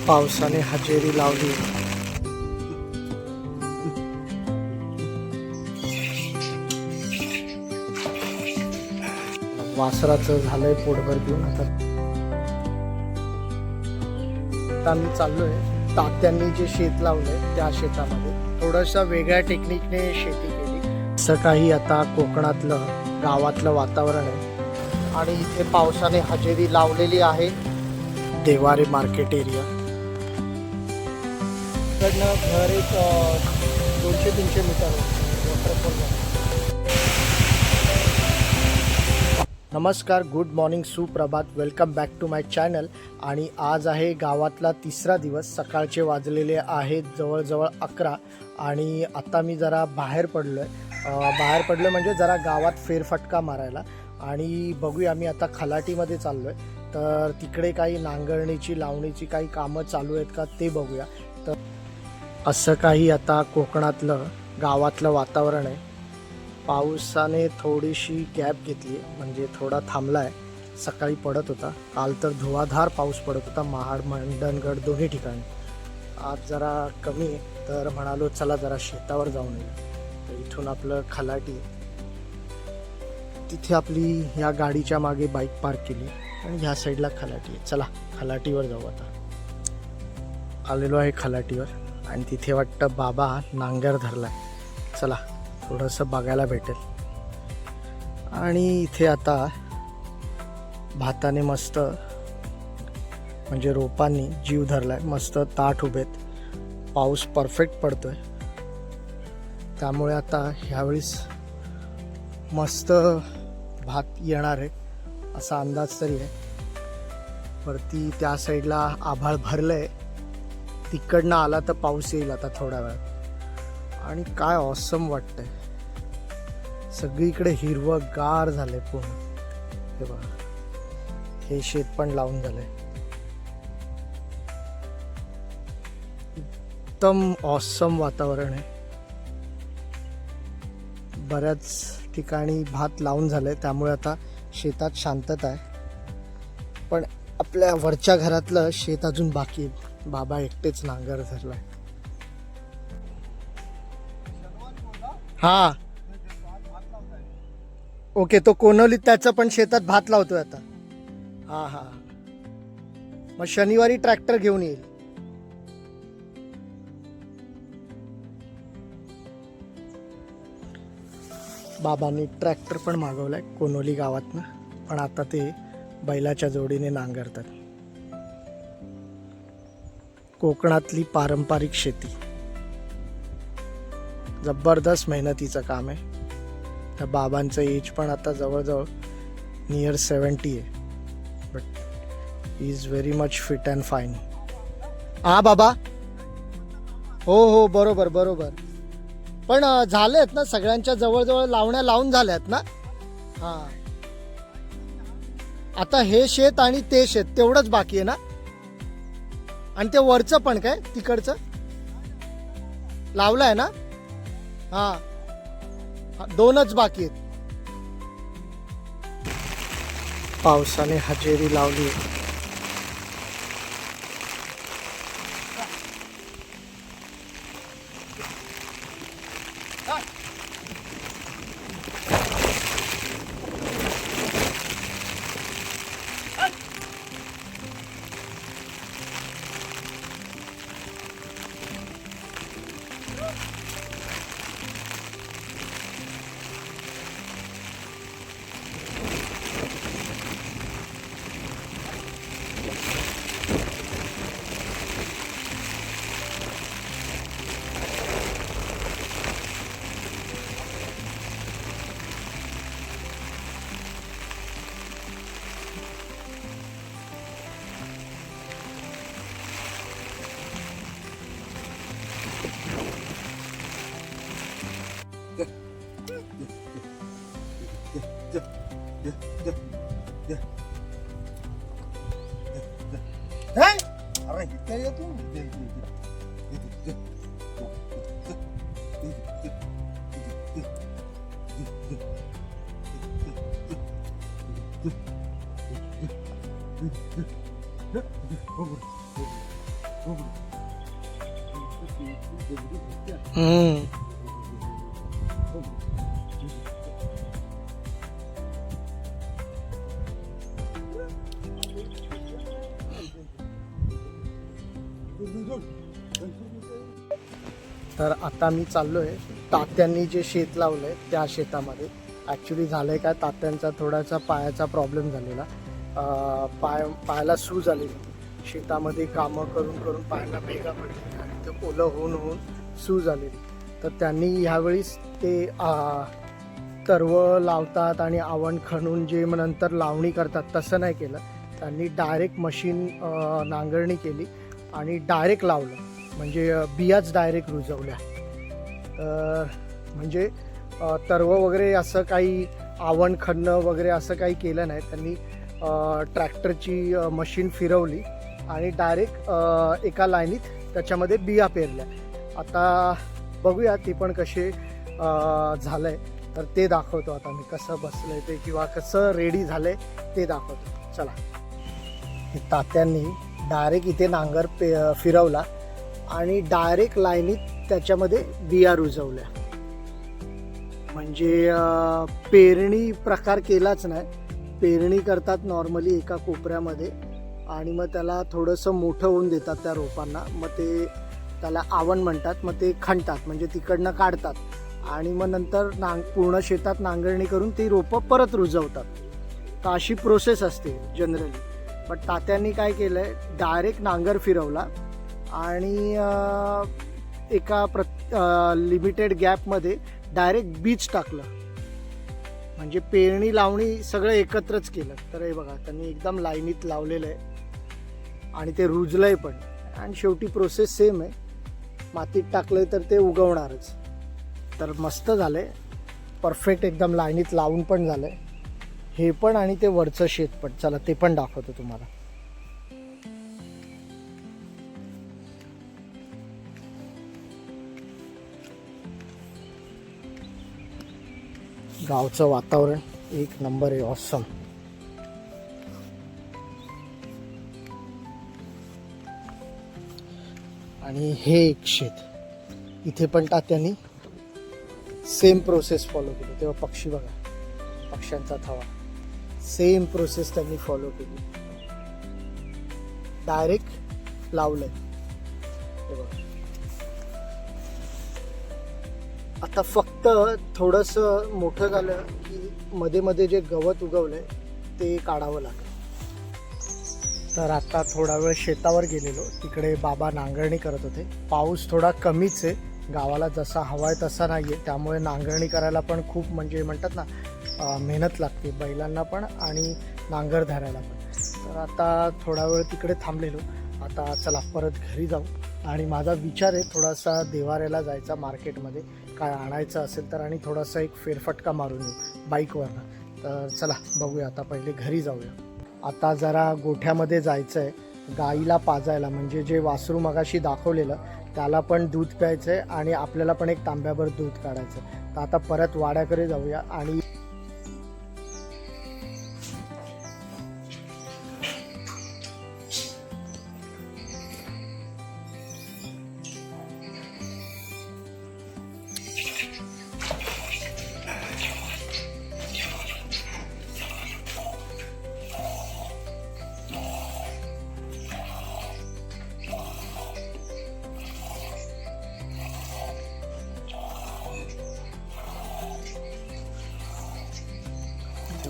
पावसाने हजेरी लावली. वासराचं झालंय पोटभर घेऊन. आता आम्ही चाललोय तात्यांनी जे शेत लावलंय त्या शेतामध्ये. थोडंसं वेगळ्या टेक्निकने शेती केली. असं काही आता कोकणातलं गावातलं वातावरण आहे आणि इथे पावसाने हजेरी लावलेली आहे. देवारे मार्केट एरिया इकडनं घर एक 200-300 मीटर वॉटरफॉल. नमस्कार, गुड मॉर्निंग, सुप्रभात, welcome back to my channel. आणि आज आहे गावातला तिसरा दिवस. सकाळचे वाजलेले आहेत जवळजवळ 11 आणि आता मी जरा बाहेर पडलो म्हणजे जरा गावात फेरफटका मारायला. आणि बघूया, आम्ही आता खलाटीमध्ये चाललो आहे, तर तिकडे काही नांगरणीची लावणीची काही कामं चालू आहेत का ते बघूया. तर असं काही आता कोकणातलं गावातलं वातावरण आहे. पावसाने थोडीशी गॅप घेतली, म्हणजे थोडा थांबला आहे. सकाळी पडत होता, काल तर धुवाधार पाऊस पडत होता महाड मंडणगड दोन्ही ठिकाणी. आज जरा कमी आहे, तर म्हणालो चला जरा शेतावर जाऊन येऊ. तर इथून आपलं खलाटी, तिथे आपली ह्या गाडीच्या मागे बाईक पार्क केली आणि ह्या साईडला खलाटी आहे. चला खलाटीवर जाऊ. आता आलेलो आहे खलाटीवर आणि तिथे वाटतं बाबा नांगर धरलाय. चला थोडंसं बघायला भेटेल. आणि इथे आता भाताने मस्त, म्हणजे रोपांनी जीव धरलाय. मस्त ताट उभेत, पाऊस परफेक्ट पडतोय, त्यामुळे आता ह्यावेळेस मस्त भात येणार आहे असा अंदाज तरी आहे. वरती त्या साईडला आभाळ भरलंय, तिकडनं आला तर पाऊस येईल आता थोड्या वेळात. आणि काय ऑसम वाटतंय, सगळीकडे हिरवं गार झालंय पूर्ण. हे बघा, हे शेत पण लावून झालंय. एकदम ऑसम वातावरण आहे. बऱ्याच ठिकाणी भात लावून झालंय, त्यामुळे आता शेतात शांतता आहे. पण आपल्या वरच्या घरातलं शेत अजून बाकी आहे. बाबा एकटेच नांगर धरलाय. हा ओके, तो कोणवलीत त्याचं पण शेतात भात लावतोय आता. हा हा, मग शनिवारी ट्रॅक्टर घेऊन येईल. बाबांनी ट्रॅक्टर पण मागवलाय कोणवली गावातनं, पण आता ते बैलाच्या जोडीने नांगरतात. कोकणातली पारंपरिक शेती, जबरदस्त मेहनतीचं काम आहे. त्या बाबांचं एज पण आता जवळजवळ नियर 70 आहे, but he is very much fit and fine. हा बाबा, हो हो, बरोबर बरोबर. पण झालेत ना सगळ्यांच्या जवळजवळ लावण्या लावून झाल्यात ना. हा, आता हे शेत आणि ते शेत तेवढंच बाकी आहे ना. आणि ते वरचं पण काय तिकडचं लावलंय ना. हा, दोनच बाकी आहेत. पावसाने हजेरी लावली. तर आता मी चाललोय तात्यांनी जे शेत लावलंय त्या शेतामध्ये. ॲक्च्युली झालंय काय, तात्यांचा थोडासा पायाचा प्रॉब्लेम झालेला. पायाला सूज आलेली. शेतामध्ये कामं करून करून पायाला भेगा पडली आणि ते ओलं होऊन होऊन सूज आलेली. तर त्यांनी ह्यावेळीस ते तरवं लावतात आणि आवण खणून जे नंतर लावणी करतात तसं नाही केलं. त्यांनी डायरेक्ट मशीन नांगरणी केली आणि डायरेक्ट लावलं. म्हणजे बियाच डायरेक्ट रुजवल्या. तर म्हणजे तरवं वगैरे असं काही आवण खणणं वगैरे असं काही केलं नाही. त्यांनी ट्रॅक्टरची मशीन फिरवली आणि डायरेक्ट एका लाईनीत त्याच्यामध्ये बिया पेरल्या. आता बघूया ती पण कसे झालं आहे. तर ते दाखवतो आता मी कसं बसलं आहे ते, किंवा कसं रेडी झालं आहे ते दाखवतो. चला. तात्यांनी डायरेक्ट इथे नांगर फिरवला आणि डायरेक्ट लाईनीत त्याच्यामध्ये बिया रुजवल्या. म्हणजे पेरणी प्रकार केलाच नाही. पेरणी करतात नॉर्मली एका कोपऱ्यामध्ये आणि मग त्याला थोडंसं मोठं होऊन देतात त्या रोपांना. मग ते त्याला आवण म्हणतात. मग ते खणतात, म्हणजे तिकडनं काढतात आणि मग नंतर पूर्ण शेतात नांगरणी करून ती रोपं परत रुजवतात. तर अशी प्रोसेस असते जनरली. पण तात्यांनी काय केलं आहे, डायरेक्ट नांगर फिरवला आणि एका लिमिटेड गॅपमध्ये डायरेक्ट बीज टाकलं. म्हणजे पेरणी लावणी सगळं एकत्रच केलं. तर हे बघा, त्यांनी एकदम लाईनीत लावलेलं आहे आणि ते रुजलंय पण. आणि शेवटी प्रोसेस सेम आहे. मातीत टाकलंय तर ते उगवणारच. तर मस्त झालंय, परफेक्ट एकदम लाईनीत लावून पण झालंय हे पण आणि ते वरचं शेत पण. चला ते पण दाखवतो तुम्हाला. गावचं वातावरण एक नंबर आहे, ऑसम. आणि हे एक शेत, इथे पण तात्यांनी सेम प्रोसेस फॉलो केली. तेव्हा पक्षी बघा, पक्ष्यांचा थवा, सेम प्रोसेस त्यांनी फॉलो केली. डायरेक्ट लावलंय हे बघा. आता फक्त थोडंसं मोठं झालं की मध्ये मध्ये जे गवत उगवलंय ते काढावं लागेल. तर आता थोडा वेळ शेतावर गेलेलो. तिकडे बाबा नांगरणी करत होते. पाऊस थोडा कमीच आहे, गावाला जसा हवा आहे तसा नाही आहे. त्यामुळे नांगरणी करायला पण खूप म्हणजे म्हणतात ना मेहनत लागते बैलांना पण आणि नांगर धरायला पण. तर आता थोडा वेळ तिकडे थांबलेलो. आता चला परत घरी जाऊ. आणि माझा विचार आहे थोडासा देवाऱ्याला जायचा मार्केटमध्ये, काय आणायचं असेल तर, आणि थोडासा एक फेरफटका मारून येऊ बाईकवरनं. तर चला बघूया. आता पहिले घरी जाऊया. आता जरा गोठ्यामध्ये जायचं आहे गाईला पाजायला. म्हणजे जे वासरू मगाशी दाखवलेलं त्याला पण दूध प्यायचं आहे आणि आपल्याला पण एक तांब्याभर दूध काढायचं. तर आता परत वाड्याकडे जाऊया. आणि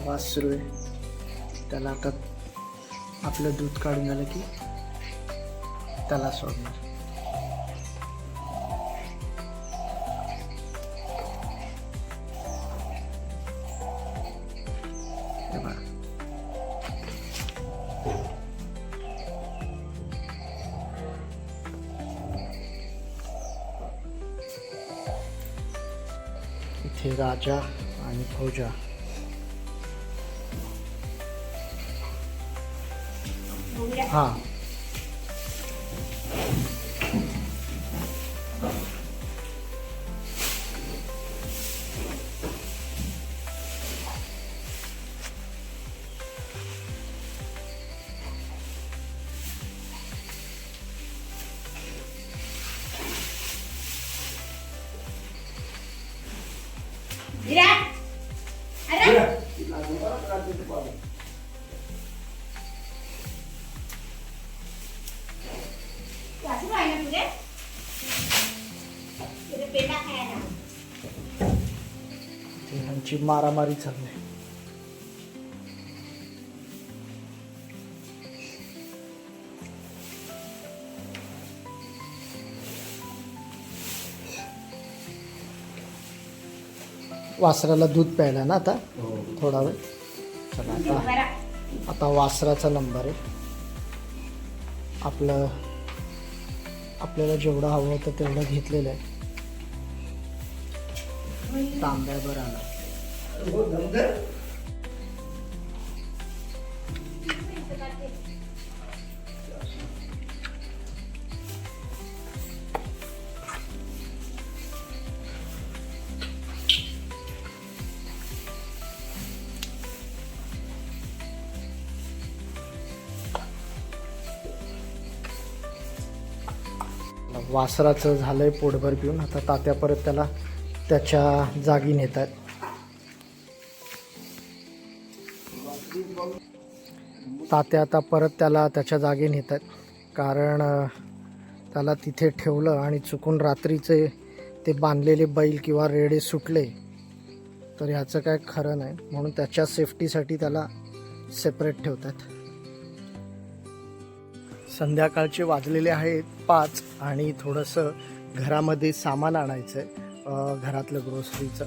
वासरू आहे त्याला आता आपलं दूध काढून झालं की त्याला सोडणार. इथे राजा आणि फौजा. हां ह्यांची मारामारी चालली. वासराला दूध प्यायला ना आता थोडा वेळ. चला आता वासराचा नंबर आहे. आपल्याला जेवढं हवं होतं तेवढं घेतलेलं आहे. तांब्याभर आला. वासराचं झालंय पोटभर पिऊन. आता तात्या परत त्याला त्याच्या जागी नेत आहेत. तात्या आता परत त्याला त्याच्या जागी नेत आहेत, कारण त्याला तिथे ठेवलं आणि चुकून रात्रीचे ते बांधलेले बैल किंवा रेडे सुटले तर ह्याचं काय खरं नाही. म्हणून त्याच्या सेफ्टीसाठी त्याला सेपरेट ठेवतात. संध्याकाळचे वाजलेले आहेत 5 आणि थोडंसं घरामध्ये सामान आणायचं आहे, घरातलं ग्रोसरीचं.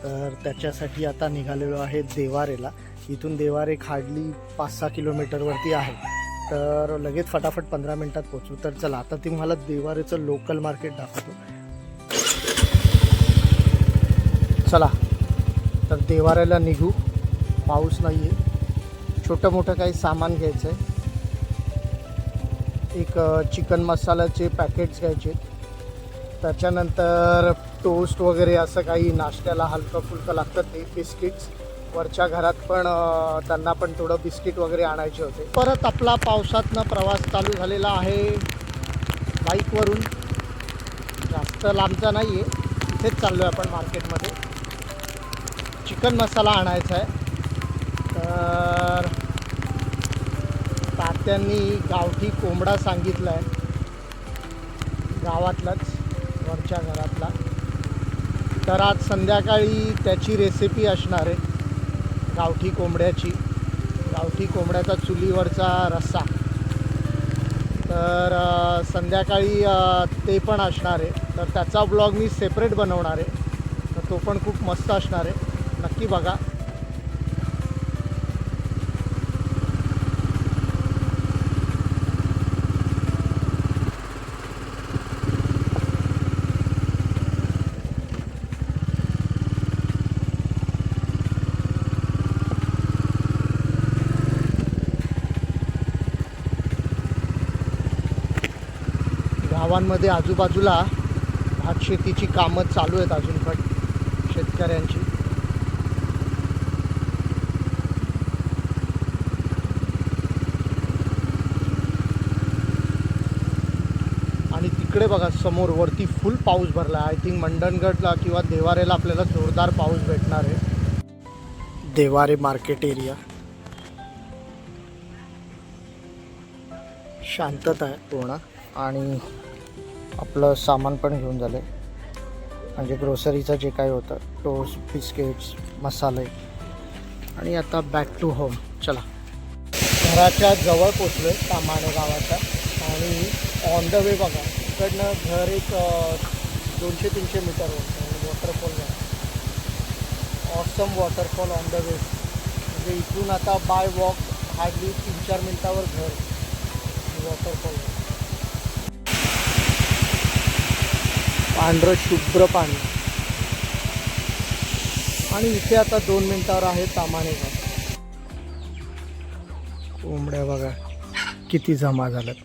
तर त्याच्यासाठी आता निघालेलो आहे देवारेला. इथून देवारे हार्डली 5-6 किलोमीटरवरती आहे. तर लगेच फटाफट 15 मिनटात पोचू. तर चला आता तुम्हाला देवारेचं लोकल मार्केट दाखवतो. चला तर देवाऱ्याला निघू. पाऊस नाही आहे. छोटं मोठं काही सामान घ्यायचं आहे. एक चिकन मसाल्याचे पॅकेट्स घ्यायचे. त्याच्यानंतर टोस्ट वगैरे असं काही नाश्त्याला हलकं फुलकं लागतं ते. बिस्किट्स वरच्या घरात पण त्यांना पण थोडं बिस्किट वगैरे आणायचे होते. परत आपला पावसातनं प्रवास चालू झालेला आहे बाईकवरून. जास्त लांबचा नाही आहे, इथेच चाललो आहे आपण मार्केटमध्ये. चिकन मसाला आणायचा आहे. तर तात्यांनी गावठी कोंबडा सांगितला आहे, गावातलाच, वरच्या घरातला. तर आज संध्याकाळी त्याची रेसिपी असणार आहे, गावठी कोंबड्याची. गावठी कोंबड्याचा चुलीवरचा रस्सा. तर संध्याकाळी ते पण असणार आहे. तर त्याचा ब्लॉग मी सेपरेट बनवणार आहे. तर तो पण खूप मस्त असणार आहे, नक्की बघा. गावांमध्ये आजूबाजूला भात शेतीची कामं चालू आहेत अजून पण शेतकऱ्यांची. आणि तिकडे बघा समोर वरती फुल पाऊस भरला. आय थिंक मंडणगडला किंवा देवारेला आपल्याला जोरदार पाऊस भेटणार आहे. देवारे मार्केट एरिया शांतता आहे पूर्ण. आणि आपलं सामान पण घेऊन झालं आहे, म्हणजे ग्रोसरीचं जे काही होतं, टोस्ट, बिस्किट्स, मसाले. आणि आता बॅक टू होम. चला घराच्या जवळ पोचलो आहे तामाणे गावाच्या. आणि ऑन द वे बघा इकडनं घर एक 200-300 मीटरवर वॉटरफॉल आहे. Awesome waterfall on the way. म्हणजे इथून आता बाय वॉक हार्डली 3-4 मिनटावर घर वॉटरफॉल. पांढरं शुभ्र पाणी. आणि इथे आता 2 मिनटावर आहे तामाणे गाव. कोंबड्या बघा किती जमा झाल्यात.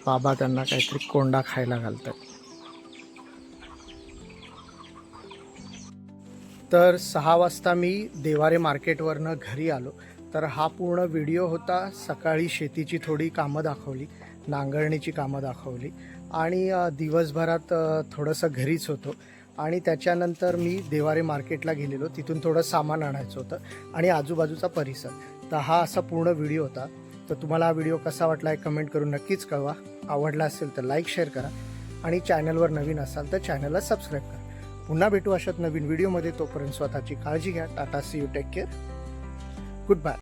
बाबा त्यांना काहीतरी कोंडा खायला घालतात. तर 6 वाजता मी देवारे मार्केटवरनं घरी आलो. तर हा पूर्ण व्हिडिओ होता. सकाळी शेतीची थोडी कामं दाखवली. नांगरणीची कामं दाखवली आणि दिवसभरात थोडंसं घरीच होतो आणि त्याच्यानंतर मी देवारे मार्केटला गेलेलो, तिथून थोडं सामान आणायचं होतं आणि आजूबाजूचा परिसर. तर हा असा पूर्ण व्हिडिओ होता. तर तुम्हाला हा व्हिडिओ कसा वाटला आहे कमेंट करून नक्कीच कळवा. आवडला असेल तर लाईक शेअर करा आणि चॅनलवर नवीन असाल तर चॅनलला सबस्क्राईब करा. पुन्हा भेटू अशात नवीन व्हिडिओमध्ये. तोपर्यंत स्वतःची काळजी घ्या. टाटा, see you, take care, good bye.